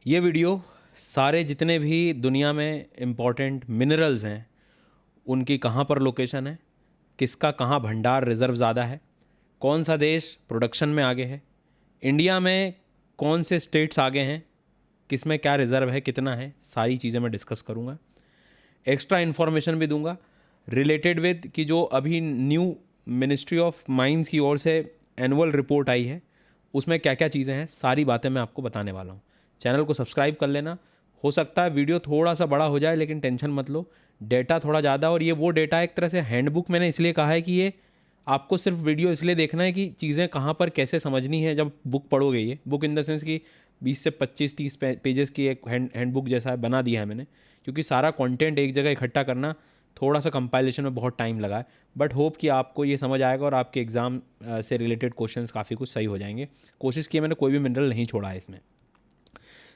ये वीडियो सारे जितने भी दुनिया में इम्पॉर्टेंट मिनरल्स हैं उनकी कहाँ पर लोकेशन है, किसका कहाँ भंडार रिज़र्व ज़्यादा है, कौन सा देश प्रोडक्शन में आगे है, इंडिया में कौन से स्टेट्स आगे हैं, किस में क्या रिज़र्व है, कितना है, सारी चीज़ें मैं डिस्कस करूँगा। एक्स्ट्रा इन्फॉर्मेशन भी दूंगा रिलेटेड विद कि जो अभी न्यू मिनिस्ट्री ऑफ माइंस की ओर से एनुअल रिपोर्ट आई है उसमें क्या क्या चीज़ें हैं, सारी बातें मैं आपको बताने वाला हूँ। चैनल को सब्सक्राइब कर लेना। हो सकता है वीडियो थोड़ा सा बड़ा हो जाए लेकिन टेंशन मत लो, डेटा थोड़ा ज़्यादा, और ये वो डेटा एक तरह से हैंडबुक मैंने इसलिए कहा है कि ये आपको सिर्फ वीडियो इसलिए देखना है कि चीज़ें कहाँ पर कैसे समझनी है। जब बुक पढ़ोगे, ये बुक इन द सेंस कि 20 से 25-30 पेजेस की एक हैंडबुक जैसा बना दिया है मैंने, क्योंकि सारा कंटेंट एक जगह इकट्ठा करना थोड़ा सा कंपाइलेशन में बहुत टाइम लगा है। बट होप कि आपको ये समझ आएगा और आपके एग्ज़ाम से रिलेटेड क्वेश्चंस काफ़ी कुछ सही हो जाएंगे। कोशिश की मैंने कोई भी मिनरल नहीं छोड़ा है इसमें।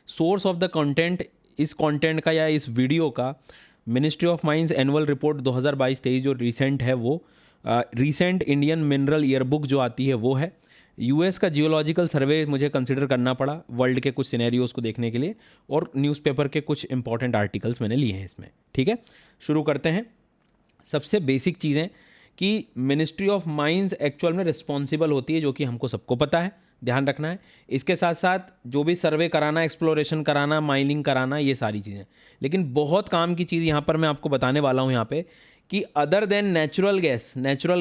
सोर्स ऑफ द कंटेंट, इस कंटेंट का या इस वीडियो का ministry of mines annual report 2022-23 जो रिसेंट है वो रिसेंट इंडियन मिनरल ईयरबुक जो आती है वो है। यूएस का जियोलॉजिकल सर्वे मुझे कंसिडर करना पड़ा वर्ल्ड के कुछ सिनेरियोज को देखने के लिए, और न्यूज़पेपर के कुछ इंपॉर्टेंट आर्टिकल्स मैंने लिए हैं इसमें। ठीक है, शुरू करते हैं। सबसे बेसिक चीज़ें कि मिनिस्ट्री ऑफ माइंस एक्चुअल में रिस्पॉन्सिबल होती है, जो कि हमको सबको पता है, ध्यान रखना है। इसके साथ साथ जो भी सर्वे कराना, एक्सप्लोरेशन कराना, माइनिंग कराना, ये सारी चीज़ें। लेकिन बहुत काम की चीज़ यहाँ पर मैं आपको बताने वाला हूँ यहाँ पे कि अदर देन नेचुरल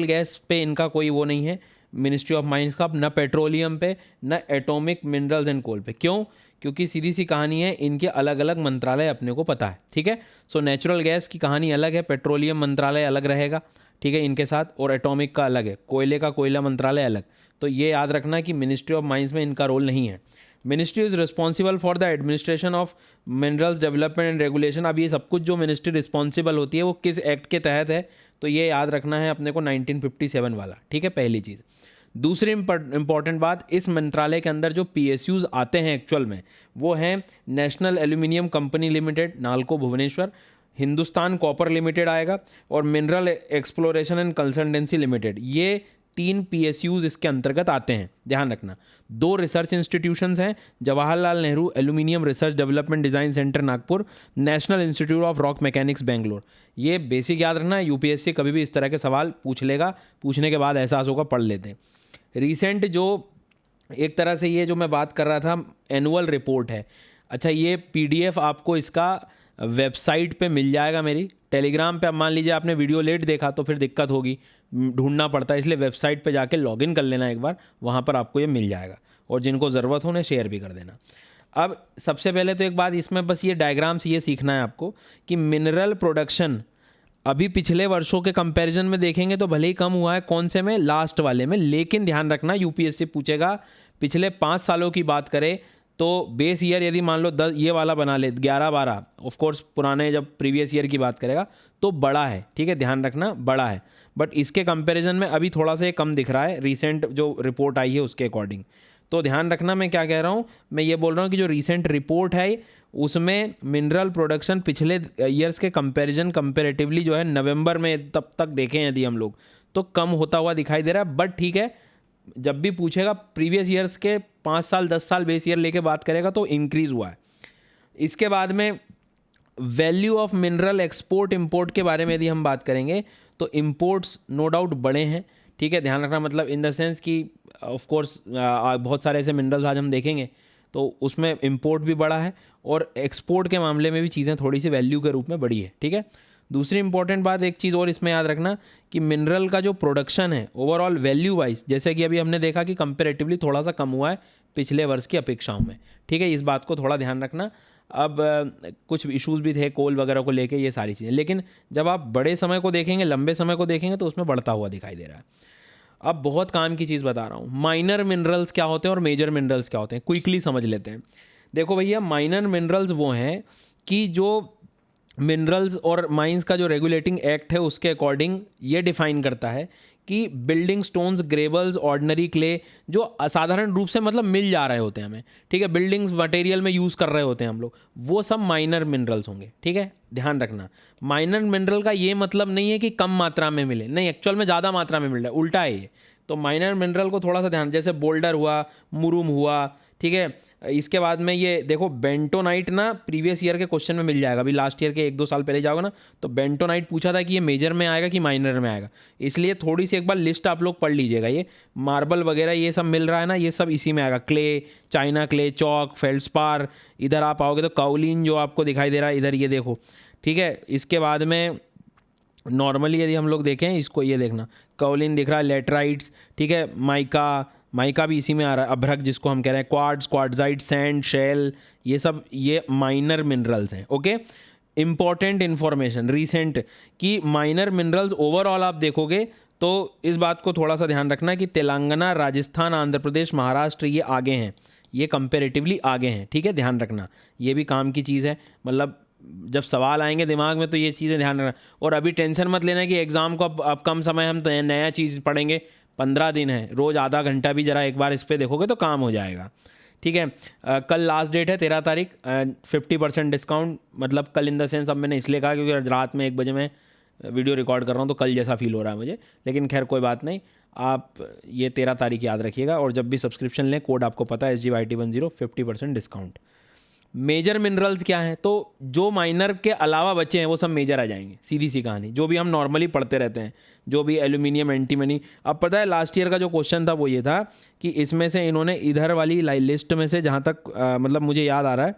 गैस पे इनका कोई वो नहीं है मिनिस्ट्री ऑफ माइंस का, न पेट्रोलियम पे, न एटॉमिक मिनरल्स एंड कोल पे। क्यों? क्योंकि सीधी सी कहानी है, इनके अलग अलग मंत्रालय अपने को पता है। ठीक है, सो नेचुरल गैस की कहानी अलग है, पेट्रोलियम मंत्रालय अलग रहेगा, ठीक है, इनके साथ, और एटॉमिक का अलग है, कोयले का कोयला मंत्रालय अलग। तो ये याद रखना कि मिनिस्ट्री ऑफ माइंस में इनका रोल नहीं है। Ministry is responsible for the administration of minerals development and regulation. अब ये सब कुछ जो मिनिस्ट्री रिस्पॉन्सिबल होती है वो किस एक्ट के तहत है, तो ये याद रखना है अपने को 1957 वाला। ठीक है, पहली चीज़। दूसरी इंपॉर्टेंट बात, इस मंत्रालय के अंदर जो पीएसयूज आते हैं एक्चुअल में वो हैं national aluminium company limited NALCO Bhubaneswar, Hindustan copper limited आएगा, और mineral exploration and consultancy limited. ये 3 पीएसयूज इसके अंतर्गत आते हैं, ध्यान रखना। 2 रिसर्च इंस्टीट्यूशंस हैं, Jawaharlal Nehru aluminium research development design centre Nagpur, national institute of rock mechanics Bangalore. ये बेसिक याद रखना, यूपीएससी कभी भी इस तरह के सवाल पूछ लेगा, पूछने के बाद एहसास होगा, पढ़ लेते हैं। रिसेंट जो एक तरह से ये जो मैं बात कर रहा था एनुअल रिपोर्ट है, अच्छा ये पीडीएफ आपको इसका वेबसाइट पे मिल जाएगा मेरी टेलीग्राम पे। अब मान लीजिए आपने वीडियो लेट देखा तो फिर दिक्कत होगी, ढूंढना पड़ता है, इसलिए वेबसाइट पे जाके लॉगिन कर लेना एक बार, वहाँ पर आपको ये मिल जाएगा, और जिनको ज़रूरत हो उन्हें शेयर भी कर देना। अब सबसे पहले तो एक बात इसमें बस ये डायग्राम से ये सीखना है आपको कि मिनरल प्रोडक्शन अभी पिछले वर्षों के कंपैरिजन में देखेंगे तो भले ही कम हुआ है, कौन से में, लास्ट वाले में। लेकिन ध्यान रखना यूपीएससी पूछेगा पिछले 5 सालों की बात करें तो बेस ईयर यदि मान लो 10 ये वाला बना ले 11-12, ऑफ कोर्स पुराने जब प्रीवियस ईयर की बात करेगा तो बड़ा है। ठीक है, ध्यान रखना बड़ा है, बट इसके कंपैरिजन में अभी थोड़ा सा ये कम दिख रहा है रिसेंट जो रिपोर्ट आई है उसके अकॉर्डिंग। तो ध्यान रखना मैं क्या कह रहा हूँ, मैं ये बोल रहा हूँ कि जो रिसेंट रिपोर्ट है उसमें मिनरल प्रोडक्शन पिछले ईयर्स के कंपेरेटिवली जो है नवंबर में तब तक देखें यदि हम लोग तो कम होता हुआ दिखाई दे रहा है। बट ठीक है, जब भी पूछेगा प्रीवियस ईयर्स के 5 साल 10 साल बेस ईयर लेके बात करेगा तो इंक्रीज़ हुआ है। इसके बाद में value of mineral export import के बारे में यदि हम बात करेंगे तो इंपोर्ट्स नो डाउट बड़े हैं। ठीक है, ध्यान रखना, मतलब इन द सेंस कि ऑफ कोर्स बहुत सारे ऐसे मिनरल्स आज हम देखेंगे तो उसमें इंपोर्ट भी बड़ा है, और एक्सपोर्ट के मामले में भी चीज़ें थोड़ी सी वैल्यू के रूप में बड़ी है। ठीक है, दूसरी इंपॉर्टेंट बात एक चीज़ और इसमें याद रखना कि मिनरल का जो प्रोडक्शन है ओवरऑल वैल्यू वाइज, जैसे कि अभी हमने देखा कि कंपेरेटिवली थोड़ा सा कम हुआ है पिछले वर्ष की अपेक्षाओं में। ठीक है, इस बात को थोड़ा ध्यान रखना। अब कुछ इश्यूज भी थे कोल वगैरह को लेके, ये सारी चीज़ें, लेकिन जब आप बड़े समय को देखेंगे, लंबे समय को देखेंगे तो उसमें बढ़ता हुआ दिखाई दे रहा है। अब बहुत काम की चीज़ बता रहा हूँ, माइनर मिनरल्स क्या होते हैं और मेजर मिनरल्स क्या होते हैं, क्विकली समझ लेते हैं। देखो भैया, माइनर मिनरल्स वो हैं कि जो मिनरल्स और माइंस का जो रेगुलेटिंग एक्ट है उसके अकॉर्डिंग ये डिफाइन करता है कि building stones, gravels, ordinary clay जो असाधारण रूप से मतलब मिल जा रहे होते हैं हमें, ठीक है, बिल्डिंग्स मटेरियल में यूज़ कर रहे होते हैं हम लोग, वो सब माइनर मिनरल्स होंगे। ठीक है, ध्यान रखना, माइनर मिनरल का ये मतलब नहीं है कि कम मात्रा में मिले, नहीं, एक्चुअल में ज़्यादा मात्रा में मिल रहा है, उल्टा है ये। तो माइनर मिनरल को थोड़ा सा ध्यान, जैसे बोल्डर हुआ, मुरुम हुआ, ठीक है। इसके बाद में ये देखो बेंटोनाइट ना प्रीवियस ईयर के क्वेश्चन में मिल जाएगा, अभी लास्ट ईयर के 1-2 साल पहले जाओगे ना तो बेंटोनाइट पूछा था कि ये मेजर में आएगा कि माइनर में आएगा, इसलिए थोड़ी सी एक बार लिस्ट आप लोग पढ़ लीजिएगा। ये मार्बल वगैरह ये सब मिल रहा है ना, ये सब इसी में आएगा, क्ले, चाइना क्ले, चौक, फेल्ड्सपार। इधर आप आओगे तो काउलिन जो आपको दिखाई दे रहा है इधर, ये देखो, ठीक है। इसके बाद में नॉर्मली यदि हम लोग देखें इसको, ये देखना काउलिन दिख रहा है, लेटराइट्स, ठीक है, माइका भी इसी में आ रहा है, अभ्रक जिसको हम कह रहे हैं, क्वार्ट्ज, क्वार्ट्जाइट, सैंड, शेल, ये सब ये माइनर मिनरल्स हैं। ओके, इंपॉर्टेंट इन्फॉर्मेशन रिसेंट कि माइनर मिनरल्स ओवरऑल आप देखोगे तो इस बात को थोड़ा सा ध्यान रखना कि तेलंगाना, राजस्थान, आंध्र प्रदेश, महाराष्ट्र ये आगे हैं, ये कंपेरेटिवली आगे हैं, ठीक है, ध्यान रखना, ये भी काम की चीज़ है। मतलब जब सवाल आएंगे दिमाग में तो ये चीज़ें ध्यान रखना। और अभी टेंशन मत लेना कि एग्ज़ाम को अब कम समय हम तो नया चीज़ पढ़ेंगे, 15 दिन है, रोज़ आधा घंटा भी ज़रा एक बार इस पर देखोगे तो काम हो जाएगा, ठीक है। कल लास्ट डेट है 13 तारीख, 50% डिस्काउंट, मतलब कल इन द सेंस अब मैंने इसलिए कहा क्योंकि रात में 1 बजे मैं वीडियो रिकॉर्ड कर रहा हूँ तो कल जैसा फील हो रहा है मुझे, लेकिन खैर कोई बात नहीं। आप ये 13 तारीख याद रखिएगा, और जब भी सब्सक्रिप्शन लें कोड आपको पता है SGYT10, 50% डिस्काउंट। मेजर मिनरल्स क्या हैं, तो जो माइनर के अलावा बचे हैं वो सब मेजर आ जाएंगे, सीधी सी कहानी, जो भी हम नॉर्मली पढ़ते रहते हैं, जो भी एल्यूमिनियम, एंटीमनी। अब पता है लास्ट ईयर का जो क्वेश्चन था वो ये था कि इसमें से इन्होंने इधर वाली लिस्ट में से जहाँ तक मतलब मुझे याद आ रहा है,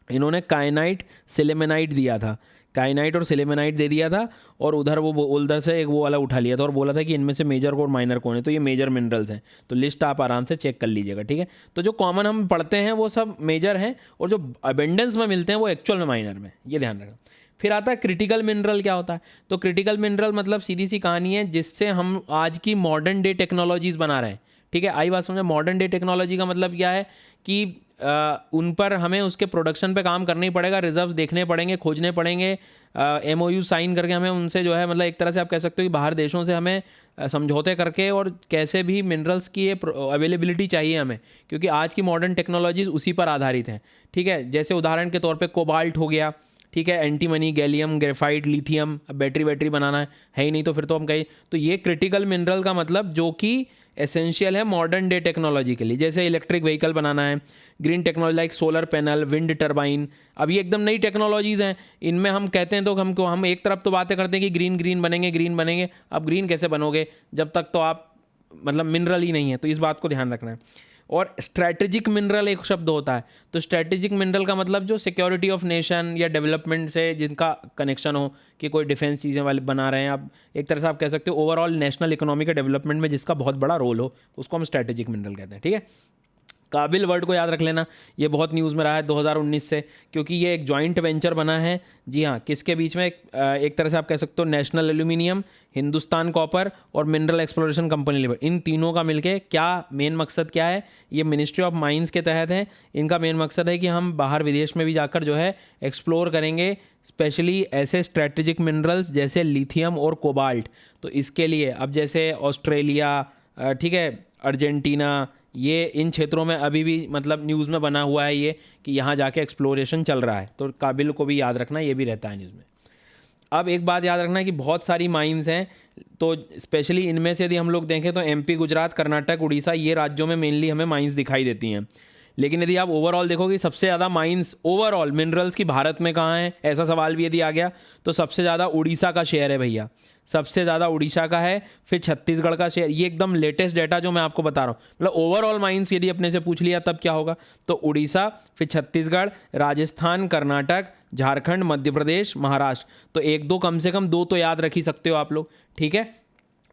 इन्होंने काइनाइट, सिलेमेनाइट दिया था, काइनाइट और सिलेमेनाइट दे दिया था, और उधर वो उधर से एक वो वाला उठा लिया था और बोला था कि इनमें से मेजर और माइनर कौन है, तो ये मेजर मिनरल्स हैं। तो लिस्ट आप आराम से चेक कर लीजिएगा, ठीक है। तो जो कॉमन हम पढ़ते हैं वो सब मेजर हैं, और जो अबेंडेंस में मिलते हैं वो एक्चुअल में माइनर में, ये ध्यान रखना। फिर आता है क्रिटिकल मिनरल। क्या होता है, तो क्रिटिकल मिनरल मतलब सीधी सी कहानी है जिससे हम आज की मॉडर्न डे टेक्नोलॉजीज़ बना रहे हैं, ठीक है। आई बात समझे, मॉडर्न डे टेक्नोलॉजी का मतलब क्या है कि उन पर हमें उसके प्रोडक्शन पे काम करना ही पड़ेगा, रिजर्व्स देखने पड़ेंगे, खोजने पड़ेंगे, MOU साइन करके हमें उनसे जो है, मतलब एक तरह से आप कह सकते हो कि बाहर देशों से हमें समझौते करके, और कैसे भी मिनरल्स की ये अवेलेबिलिटी चाहिए हमें, क्योंकि आज की मॉडर्न टेक्नोलॉजीज़ उसी पर आधारित हैं, ठीक है। जैसे उदाहरण के तौर पे कोबाल्ट हो गया, ठीक है, एंटीमनी, गैलियम, ग्रेफाइट, लिथियम। अब बैटरी बनाना है ही नहीं तो फिर तो हम कहीं, तो ये क्रिटिकल मिनरल का मतलब जो कि एसेंशियल है मॉडर्न डे टेक्नोलॉजी के लिए, जैसे इलेक्ट्रिक व्हीकल बनाना है, green technology like solar panel, wind turbine. अब ये एकदम नई टेक्नोलॉजीज़ हैं, इनमें हम कहते हैं तो हम एक तरफ तो बातें करते हैं कि ग्रीन बनेंगे। अब ग्रीन कैसे बनोगे जब तक तो आप मतलब मिनरल ही नहीं है, तो इस बात को ध्यान रखना है। और स्ट्रैटेजिक मिनरल एक शब्द होता है, तो स्ट्रैटेजिक मिनरल का मतलब जो सिक्योरिटी ऑफ नेशन या डेवलपमेंट से जिनका कनेक्शन हो, कि कोई डिफेंस चीज़ें वाले बना रहे हैं आप, एक तरह से आप कह सकते हो ओवरऑल नेशनल इकोनॉमी के डेवलपमेंट में जिसका बहुत बड़ा रोल हो, उसको हम स्ट्रैटेजिक मिनरल कहते हैं, ठीक है। काबिल वर्ड को याद रख लेना, ये बहुत न्यूज़ में रहा है 2019 से, क्योंकि ये एक जॉइंट वेंचर बना है, जी हाँ, किसके बीच में, एक तरह से आप कह सकते हो नेशनल एल्यूमिनियम, हिंदुस्तान कॉपर और मिनरल एक्सप्लोरेशन कंपनी लिमिटेड, इन तीनों का मिलके क्या मेन मकसद क्या है, ये मिनिस्ट्री ऑफ माइंस के तहत है। इनका मेन मकसद है कि हम बाहर विदेश में भी जाकर जो है एक्सप्लोर करेंगे, स्पेशली ऐसे स्ट्रेटेजिक मिनरल्स जैसे लिथियम और कोबाल्ट। तो इसके लिए अब जैसे ऑस्ट्रेलिया, ठीक है, अर्जेंटीना, ये इन क्षेत्रों में अभी भी मतलब न्यूज़ में बना हुआ है ये कि यहाँ जाके एक्सप्लोरेशन चल रहा है, तो काबिल को भी याद रखना, ये भी रहता है न्यूज़ में। अब एक बात याद रखना कि बहुत सारी माइंस हैं, तो स्पेशली इनमें से यदि हम लोग देखें तो MP, गुजरात, कर्नाटक, उड़ीसा, ये राज्यों में मेनली हमें माइंस दिखाई देती हैं। लेकिन यदि आप ओवरऑल देखोगे सबसे ज़्यादा माइंस ओवरऑल मिनरल्स की भारत में कहाँ है, ऐसा सवाल भी यदि आ गया तो सबसे ज़्यादा उड़ीसा का शेयर है भैया, सबसे ज़्यादा उड़ीसा का है, फिर छत्तीसगढ़ का शेयर। ये एकदम लेटेस्ट डेटा जो मैं आपको बता रहा हूँ, मतलब ओवरऑल माइंस यदि अपने से पूछ लिया तब क्या होगा, तो उड़ीसा, फिर छत्तीसगढ़, राजस्थान, कर्नाटक, झारखंड, मध्य प्रदेश, महाराष्ट्र। तो एक दो कम से कम दो तो याद रख ही सकते हो आप लोग, ठीक है।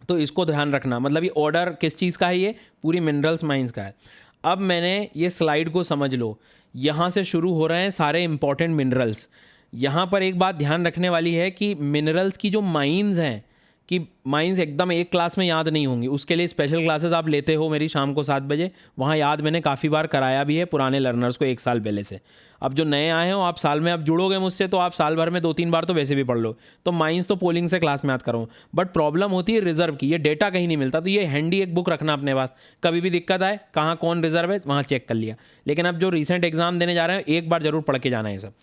तो इसको ध्यान रखना, मतलब ये ऑर्डर किस चीज़ का है, ये पूरी मिनरल्स माइंस का है। अब मैंने ये स्लाइड को समझ लो, यहाँ से शुरू हो रहे हैं सारे इंपॉर्टेंट मिनरल्स। यहाँ पर एक बात ध्यान रखने वाली है कि मिनरल्स की जो माइंस हैं, कि माइंस एकदम एक क्लास में याद नहीं होंगी, उसके लिए स्पेशल क्लासेस आप लेते हो मेरी शाम को 7 बजे, वहाँ याद मैंने काफ़ी बार कराया भी है पुराने लर्नर्स को 1 साल पहले से। अब जो नए आए हो आप साल में अब जुड़ोगे मुझसे तो आप साल भर में 2-3 बार तो वैसे भी पढ़ लो, तो माइंस तो पोलिंग से क्लास में याद करो। बट प्रॉब्लम होती है रिजर्व की, ये डेटा कहीं नहीं मिलता, तो ये हैंडी एक बुक रखना अपने पास, कभी भी दिक्कत आए कहाँ कौन रिजर्व है वहाँ चेक कर लिया। लेकिन अब जो रिसेंट एग्जाम देने जा रहे हैं एक बार जरूर पढ़ के जाना है ये सब।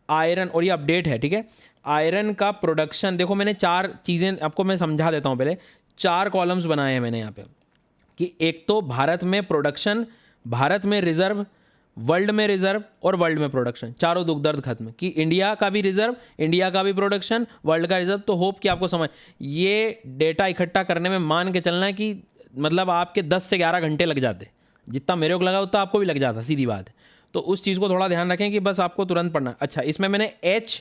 आयरन, और ये अपडेट है, ठीक है। आयरन का प्रोडक्शन देखो, मैंने 4 चीज़ें आपको मैं समझा देता हूँ, पहले 4 कॉलम्स बनाए हैं मैंने यहाँ पे, कि एक तो भारत में प्रोडक्शन, भारत में रिजर्व, वर्ल्ड में रिजर्व और वर्ल्ड में प्रोडक्शन, चारों दुख दर्द खत्म कि इंडिया का भी रिजर्व, इंडिया का भी प्रोडक्शन, वर्ल्ड का रिजर्व। तो होप कि आपको समझ, ये डेटा इकट्ठा करने में मान के चलना है कि मतलब आपके 10 से 11 घंटे लग जाते, जितना मेरे को लगा उतना आपको भी लग जाता, सीधी बात है। तो उस चीज़ को थोड़ा ध्यान रखें कि बस आपको तुरंत पढ़ना है। अच्छा, इसमें मैंने H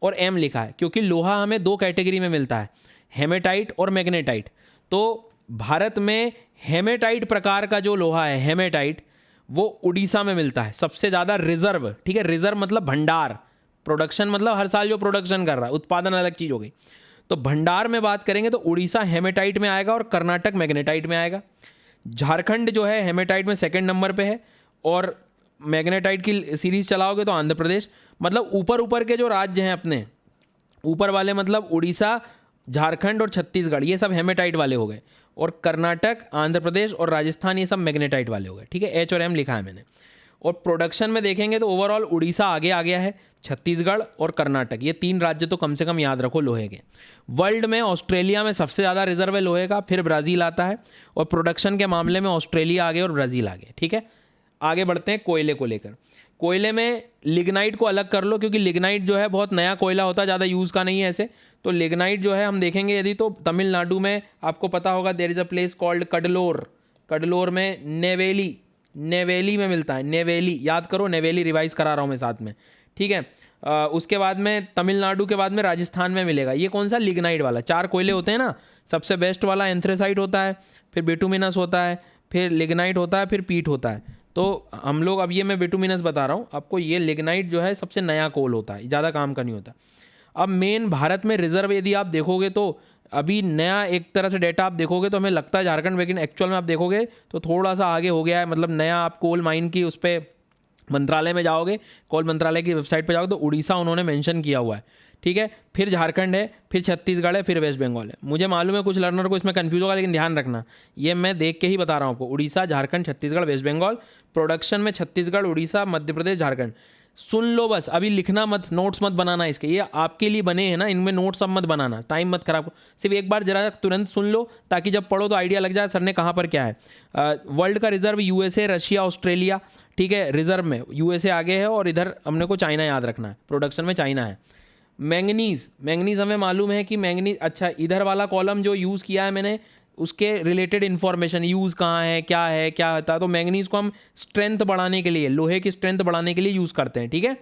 और M लिखा है क्योंकि लोहा हमें दो कैटेगरी में मिलता है, हेमेटाइट और मैग्नेटाइट। तो भारत में हेमेटाइट प्रकार का जो लोहा है, हेमेटाइट, वो उड़ीसा में मिलता है सबसे ज़्यादा। रिजर्व, ठीक है, रिजर्व मतलब भंडार, प्रोडक्शन मतलब हर साल जो प्रोडक्शन कर रहा है, उत्पादन अलग चीज़ हो गई। तो भंडार में बात करेंगे तो उड़ीसा हेमेटाइट में आएगा और कर्नाटक मैग्नेटाइट में आएगा। झारखंड जो है हेमेटाइट में सेकंड नंबर पे है, और मैग्नेटाइट की सीरीज चलाओगे तो आंध्र प्रदेश। मतलब ऊपर ऊपर के जो राज्य हैं अपने ऊपर वाले, मतलब उड़ीसा, झारखंड और छत्तीसगढ़, ये सब हेमेटाइट वाले हो गए, और कर्नाटक, आंध्र प्रदेश और राजस्थान ये सब मैग्नेटाइट वाले हो गए। ठीक है, H और M लिखा है मैंने। और प्रोडक्शन में देखेंगे तो ओवरऑल उड़ीसा आगे आ गया है, छत्तीसगढ़ और कर्नाटक, ये 3 राज्य तो कम से कम याद रखो लोहे के। वर्ल्ड में ऑस्ट्रेलिया में सबसे ज़्यादा रिजर्व है लोहे का, फिर ब्राज़ील आता है, और प्रोडक्शन के मामले में ऑस्ट्रेलिया आगे और ब्राज़ील आगे। ठीक है, आगे बढ़ते हैं कोयले को लेकर। कोयले में लिग्नाइट को अलग कर लो क्योंकि लिग्नाइट जो है बहुत नया कोयला होता है, ज़्यादा यूज़ का नहीं है ऐसे। तो लिग्नाइट जो है हम देखेंगे यदि, तो तमिलनाडु में आपको पता होगा there is a place called Cuddalore, Cuddalore में नेवेली, नेवेली में मिलता है, नेवेली याद करो, नेवेली रिवाइज करा रहा हूँ मैं साथ में। ठीक है, उसके बाद में तमिलनाडु के बाद में राजस्थान में मिलेगा। ये कौन सा? लिग्नाइट वाला। 4 कोयले होते हैं ना, सबसे बेस्ट वाला एंथ्रेसाइट होता है, फिर बिटुमिनस होता है, फिर लिग्नाइट होता है, फिर पीट होता है। तो हम लोग, अब ये मैं बिटुमिनस बता रहा हूँ आपको, ये लिग्नाइट जो है सबसे नया कोल होता है, ज़्यादा काम का नहीं होता। अब मेन भारत में रिजर्व यदि आप देखोगे तो अभी नया एक तरह से डेटा आप देखोगे तो हमें लगता है झारखंड, लेकिन एक्चुअल में आप देखोगे तो थोड़ा सा आगे हो गया है। मतलब नया आप कोल माइन की उस पर मंत्रालय में जाओगे, कोल मंत्रालय की वेबसाइट पर जाओगे तो उड़ीसा उन्होंने मेंशन किया हुआ है। ठीक है, फिर झारखंड है, फिर छत्तीसगढ़ है, फिर वेस्ट बंगाल है। मुझे मालूम है कुछ लर्नर को इसमें कंफ्यूज होगा, लेकिन ध्यान रखना ये मैं देख के ही बता रहा हूँ आपको। उड़ीसा, झारखंड, छत्तीसगढ़, वेस्ट बंगाल। प्रोडक्शन में छत्तीसगढ़, उड़ीसा, मध्य प्रदेश, झारखंड। सुन लो बस, अभी लिखना मत, नोट्स मत बनाना इसके, ये आपके लिए बने हैं ना, इनमें नोट्स अब मत बनाना, टाइम मत खराब। सिर्फ एक बार जरा तुरंत सुन लो ताकि जब पढ़ो तो आइडिया लग जाए सर ने कहाँ पर क्या है। वर्ल्ड का रिजर्व यूएसए, रशिया, ऑस्ट्रेलिया। ठीक है, रिजर्व में यूएसए आगे है, और इधर हमने को चाइना याद रखना है, प्रोडक्शन में चाइना है। मैंगनीज, मैंगनीज हमें मालूम है कि मैंगनीज, अच्छा इधर वाला कॉलम जो यूज़ किया है मैंने, उसके रिलेटेड इन्फॉर्मेशन, यूज़ कहाँ है, क्या होता है। तो मैंगनीज को हम स्ट्रेंथ बढ़ाने के लिए, लोहे की स्ट्रेंथ बढ़ाने के लिए यूज़ करते हैं। ठीक है,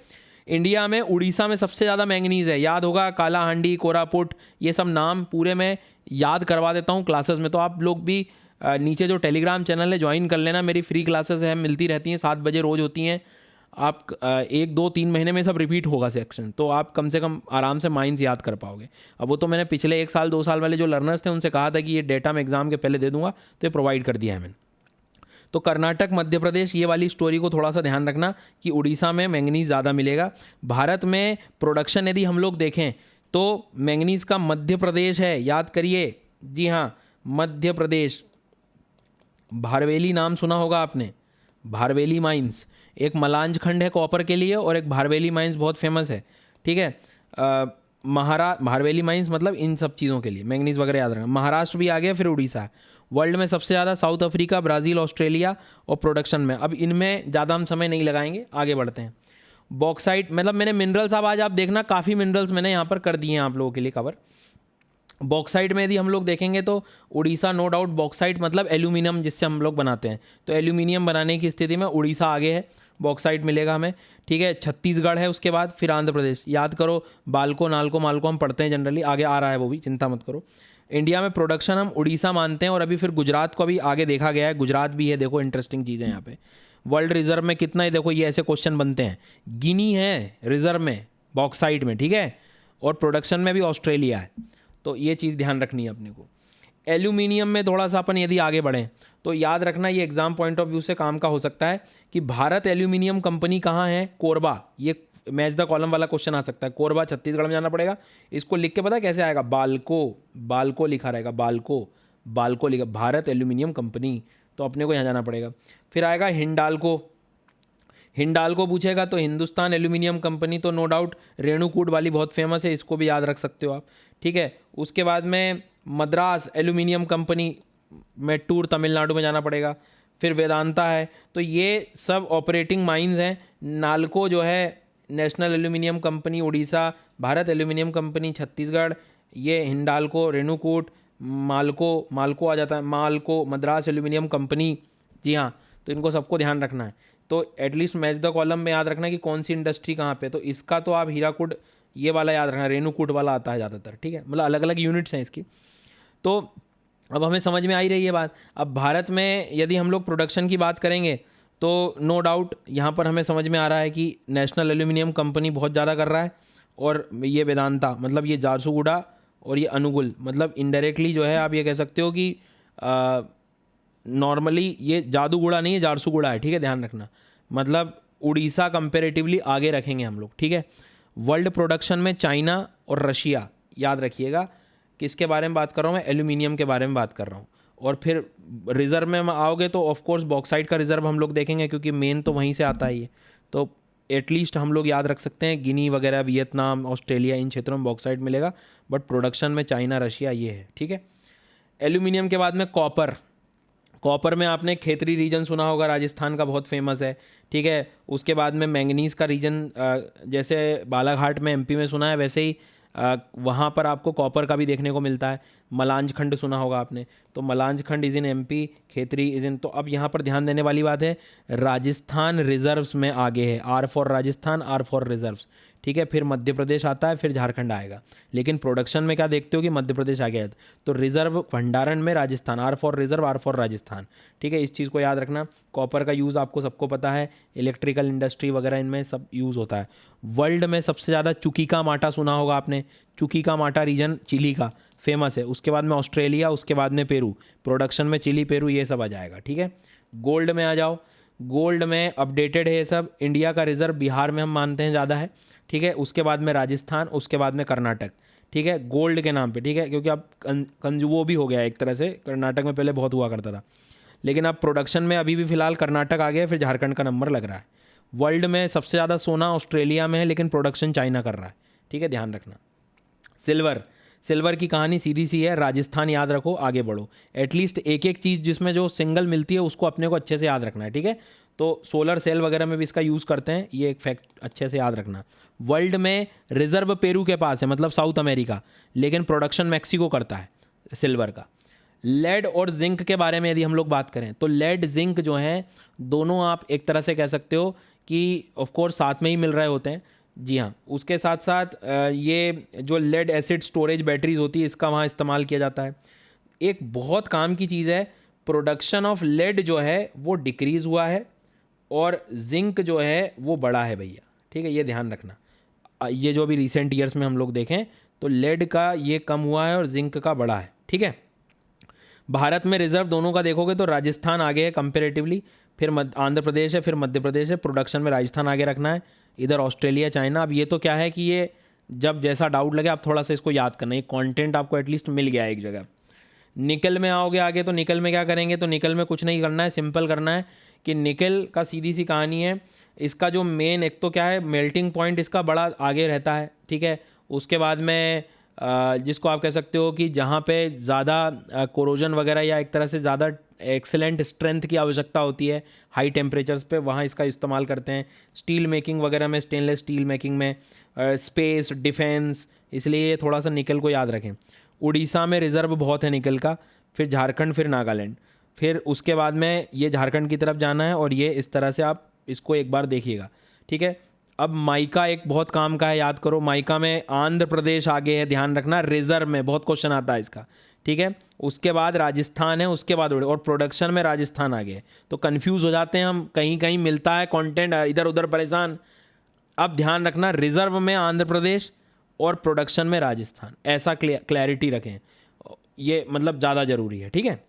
इंडिया में उड़ीसा में सबसे ज़्यादा मैंगनीज है, याद होगा, कालाहांडी, कोरापुट, ये सब नाम पूरे मैं याद करवा देता हूँ क्लासेस में। तो आप लोग भी नीचे जो टेलीग्राम चैनल है ज्वाइन कर लेना, मेरी फ्री क्लासेस है, मिलती रहती हैं, 7 बजे रोज़ होती हैं। आप 1, 2, 3 महीने में सब रिपीट होगा सेक्शन, तो आप कम से कम आराम से माइंड्स याद कर पाओगे। अब वो तो मैंने पिछले 1 साल 2 साल वाले जो लर्नर्स थे उनसे कहा था कि ये डेटा मैं एग्जाम के पहले दे दूंगा, तो ये प्रोवाइड कर दिया है मैंने। तो कर्नाटक, मध्य प्रदेश, ये वाली स्टोरी को थोड़ा सा ध्यान रखना कि उड़ीसा में मैंगनीज ज़्यादा मिलेगा। भारत में प्रोडक्शन यदि हम लोग देखें तो मैंगनीज का मध्य प्रदेश है, याद करिए, जी हाँ, मध्य प्रदेश। भारवेली नाम सुना होगा आपने, भारवेली माइंस, एक मलांज खंड है कॉपर के लिए, और एक भारवेली माइंस बहुत फेमस है। ठीक है, भारवेली माइंस मतलब इन सब चीज़ों के लिए, मैंगनीज वगैरह याद रखना। महाराष्ट्र भी आ गया, फिर उड़ीसा। वर्ल्ड में सबसे ज़्यादा साउथ अफ्रीका, ब्राज़ील, ऑस्ट्रेलिया, और प्रोडक्शन में अब इनमें ज़्यादा हम समय नहीं लगाएंगे, आगे बढ़ते हैं। बॉक्साइट, मतलब मैंने मिनरल्स, अब आज आप देखना काफ़ी मिनरल्स मैंने यहाँ पर कर दिए हैं आप लोगों के लिए कवर। बॉक्साइट में यदि हम लोग देखेंगे तो उड़ीसा नो डाउट, बॉक्साइट मतलब एल्यूमिनियम जिससे हम लोग बनाते हैं, तो एल्यूमिनियम बनाने की स्थिति में उड़ीसा आगे है, बॉक्साइट मिलेगा हमें। ठीक है, छत्तीसगढ़ है, उसके बाद फिर आंध्र प्रदेश। याद करो, बाल्को, नाल्को, माल्को हम पढ़ते हैं जनरली, आगे आ रहा है वो भी, चिंता मत करो। इंडिया में प्रोडक्शन हम उड़ीसा मानते हैं, और अभी फिर गुजरात को अभी आगे देखा गया है, गुजरात भी है। देखो इंटरेस्टिंग चीज़ है यहाँ पे। वर्ल्ड रिजर्व में कितना है देखो, ये ऐसे क्वेश्चन बनते हैं। गिनी है रिजर्व में, बॉक्साइट में, ठीक है, और प्रोडक्शन में भी ऑस्ट्रेलिया है। तो ये चीज़ ध्यान रखनी है अपने को। एल्यूमिनियम में थोड़ा सा अपन यदि आगे बढ़ें तो याद रखना, ये एग्जाम पॉइंट ऑफ व्यू से काम का हो सकता है कि भारत एल्यूमिनियम कंपनी कहाँ है, कोरबा। ये मैच द कॉलम वाला क्वेश्चन आ सकता है। कोरबा छत्तीसगढ़ में जाना पड़ेगा। इसको लिख के पता है कैसे आएगा, बाल्को, बाल्को लिखा रहेगा, बाल्को, बाल्को लिखा, भारत एल्यूमिनियम कंपनी, तो अपने को यहाँ जाना पड़ेगा। फिर आएगा हिंडाल्को, हिंडाल्को पूछेगा तो हिंदुस्तान एल्यूमिनियम कंपनी, तो नो डाउट रेणुकूट वाली बहुत फेमस है, इसको भी याद रख सकते हो आप। ठीक है, उसके बाद में मद्रास एल्यूमिनियम कंपनी, मेट्टूर तमिलनाडु में जाना पड़ेगा। फिर वेदांता है। तो ये सब ऑपरेटिंग माइंस हैं। नालको जो है national aluminium company Orissa, Bharat aluminium company Chhattisgarh, ये हिंडाल्को, रेणुकूट, मालको आ जाता है, मालको मद्रास एल्यूमिनियम कंपनी। जी हाँ, तो इनको सबको ध्यान रखना है। तो एटलीस्ट मैच द कॉलम में याद रखना कि कौन सी इंडस्ट्री कहाँ पे। तो इसका तो आप हीराकुड ये वाला याद रखना, रेणुकूट वाला आता है ज़्यादातर, ठीक है, मतलब अलग अलग यूनिट्स हैं इसकी। तो अब हमें समझ में आ ही रही है बात। अब भारत में यदि हम लोग प्रोडक्शन की बात करेंगे तो नो डाउट यहाँ पर हमें समझ में आ रहा है कि नेशनल एल्यूमिनियम कंपनी बहुत ज़्यादा कर रहा है, और ये वेदांता मतलब ये झारसुगुड़ा और ये अनुगुल, मतलब इनडायरेक्टली जो है आप ये कह सकते हो कि नॉर्मली ये जादूगुड़ा नहीं है, झारसुगुड़ा है, ठीक है, ध्यान रखना। मतलब उड़ीसा कंपेरेटिवली आगे रखेंगे हम लोग, ठीक है। वर्ल्ड प्रोडक्शन में चाइना और रशिया, याद रखिएगा किसके बारे में बात कर रहा हूँ मैं, एल्यूमिनियम के बारे में बात कर रहा हूँ। और फिर रिज़र्व में आओगे तो ऑफ कोर्स बॉक्साइट का रिज़र्व हम लोग देखेंगे, क्योंकि मेन तो वहीं से आता ही है। तो एटलीस्ट हम लोग याद रख सकते हैं गिनी वगैरह, वियतनाम, ऑस्ट्रेलिया, इन क्षेत्रों में बॉक्साइट मिलेगा, बट प्रोडक्शन में चाइना रशिया ये है, ठीक है। एल्यूमिनियम के बाद में कॉपर। कॉपर में आपने खेतरी रीजन सुना होगा, राजस्थान का बहुत फेमस है, ठीक है। उसके बाद में मैंगनीज़ का रीजन, जैसे बालाघाट में एमपी में सुना है, वैसे ही वहाँ पर आपको कॉपर का भी देखने को मिलता है। मलांज खंड सुना होगा आपने, तो मलांज खंड is in MP, Khetri is in. तो अब यहाँ पर ध्यान देने वाली बात है, राजस्थान रिजर्व्स में आगे है, R for Rajasthan, R for reserves, ठीक है। फिर मध्य प्रदेश आता है, फिर झारखंड आएगा, लेकिन प्रोडक्शन में क्या देखते हो कि मध्य प्रदेश आ गया है। तो रिजर्व भंडारण में Rajasthan, R for reserve, R for Rajasthan, ठीक है। इस चीज़ को याद रखना। कॉपर का यूज़ आपको सबको पता है, इलेक्ट्रिकल इंडस्ट्री वगैरह इनमें सब यूज़ होता है। वर्ल्ड में सबसे ज़्यादा चुकीका माटा सुना होगा आपने, चुकीका माटा रीजन चिली का फेमस है। उसके बाद में ऑस्ट्रेलिया, उसके बाद में पेरू, प्रोडक्शन में चिली, पेरू ये सब आ जाएगा, ठीक है। गोल्ड में आ जाओ, गोल्ड में अपडेटेड है ये सब। इंडिया का रिजर्व बिहार में हम मानते हैं ज़्यादा है, ठीक है। उसके बाद में राजस्थान, उसके बाद में कर्नाटक, ठीक है, गोल्ड के नाम पे, ठीक है, क्योंकि अब वो भी हो गया एक तरह से, कर्नाटक में पहले बहुत हुआ करता था, लेकिन अब प्रोडक्शन में अभी भी फिलहाल कर्नाटक आ गया, फिर झारखंड का नंबर लग रहा है। वर्ल्ड में सबसे ज़्यादा सोना ऑस्ट्रेलिया में है, लेकिन प्रोडक्शन चाइना कर रहा है, ठीक है, ध्यान रखना। सिल्वर, सिल्वर की कहानी सीधी सी है, राजस्थान याद रखो, आगे बढ़ो। एटलीस्ट एक एक चीज़ जिसमें जो सिंगल मिलती है उसको अपने को अच्छे से याद रखना है, ठीक है। तो सोलर सेल वगैरह में भी इसका यूज़ करते हैं, ये एक फैक्ट अच्छे से याद रखना। वर्ल्ड में रिजर्व पेरू के पास है, मतलब साउथ अमेरिका, लेकिन प्रोडक्शन मैक्सिको करता है सिल्वर का। लेड और जिंक के बारे में यदि हम लोग बात करें तो लेड जिंक जो हैं दोनों आप एक तरह से कह सकते हो कि ऑफ कोर्स साथ में ही मिल रहे होते हैं, जी हाँ। उसके साथ साथ ये जो लेड एसिड स्टोरेज बैटरीज होती है इसका वहाँ इस्तेमाल किया जाता है। एक बहुत काम की चीज़ है, प्रोडक्शन ऑफ लेड जो है वो डिक्रीज़ हुआ है और जिंक जो है वो बढ़ा है भैया, ठीक है, ये ध्यान रखना। ये जो अभी रिसेंट ईयर्स में हम लोग देखें तो लेड का ये कम हुआ है और जिंक का बढ़ा है, ठीक है। भारत में रिजर्व दोनों का देखोगे तो राजस्थान आगे है कंपेरेटिवली, फिर आंध्र प्रदेश है, फिर मध्य प्रदेश है। प्रोडक्शन में राजस्थान आगे रखना है, इधर ऑस्ट्रेलिया, चाइना। अब ये तो क्या है कि ये जब जैसा डाउट लगे आप थोड़ा सा इसको याद करना, ये कंटेंट आपको एटलीस्ट मिल गया है एक जगह। निकल में आओगे आगे तो निकल में क्या करेंगे, तो निकल में कुछ नहीं करना है, सिंपल करना है कि निकल का सीधी सी कहानी है, इसका जो मेन एक तो क्या है, मेल्टिंग पॉइंट इसका बड़ा आगे रहता है, ठीक है। उसके बाद में जिसको आप कह सकते हो कि जहाँ पे ज़्यादा कोरोजन वगैरह या एक तरह से ज़्यादा एक्सेलेंट स्ट्रेंथ की आवश्यकता होती है हाई टेम्परेचर्स पे, वहाँ इसका इस्तेमाल करते हैं। स्टील मेकिंग वगैरह में, स्टेनलेस स्टील मेकिंग में, स्पेस डिफेंस, इसलिए ये थोड़ा सा निकल को याद रखें। उड़ीसा में रिज़र्व बहुत है निकल का, फिर झारखंड, फिर नागालैंड, फिर उसके बाद में ये झारखंड की तरफ जाना है, और ये इस तरह से आप इसको एक बार देखिएगा, ठीक है। अब माइका एक बहुत काम का है, याद करो। माइका में आंध्र प्रदेश आगे है, ध्यान रखना, रिजर्व में बहुत क्वेश्चन आता है इसका, ठीक है। उसके बाद राजस्थान है, उसके बाद और प्रोडक्शन में राजस्थान आगे है। तो कंफ्यूज हो जाते हैं हम, कहीं कहीं मिलता है कंटेंट, इधर उधर परेशान। अब ध्यान रखना, रिजर्व में आंध्र प्रदेश और प्रोडक्शन में राजस्थान, ऐसा क्लैरिटी रखें, ये मतलब ज़्यादा ज़रूरी है, ठीक है।